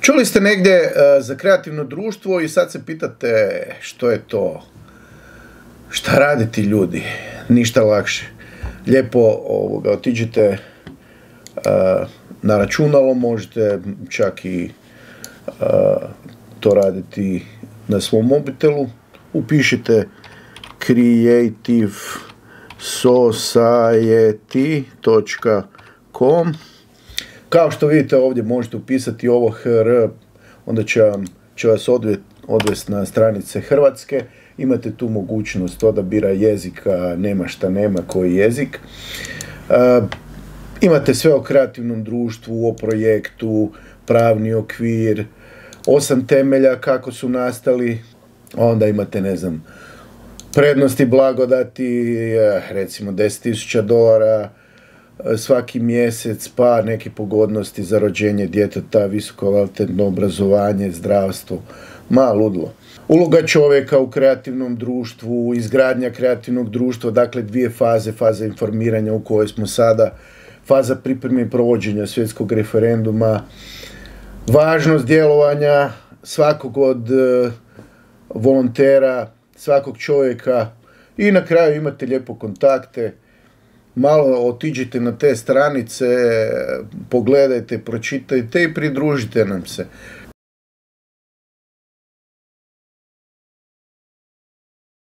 Čuli ste negdje za kreativno društvo i sad se pitate što je to, šta rade ti ljudi, ništa lakše. Lijepo otiđite na računalo, možete čak i to raditi na svom mobitelu, upišite creativesociety.com. Kao što vidite ovdje možete upisati ovo HR, onda će vas odvesti na stranice Hrvatske. Imate tu mogućnost odabira jezika, nema šta nema, koji jezik. Imate sve o kreativnom društvu, o projektu, pravni okvir, 8 temelja kako su nastali, onda imate, ne znam, prednosti, blagodati, recimo $10,000 svaki mjesec, pa neke pogodnosti za rođenje djeteta, visoko kvalitetno obrazovanje, zdravstvo, ludilo. Uloga čovjeka u kreativnom društvu, izgradnja kreativnog društva, dakle 2 faze, faza informiranja u kojoj smo sada, faza pripreme i provođenja svjetskog referenduma, važnost djelovanja svakog od volontera, svakog čovjeka i na kraju imate lijepo kontakte. Malo otiđite na te stranice, pogledajte, pročitajte i pridružite nam se.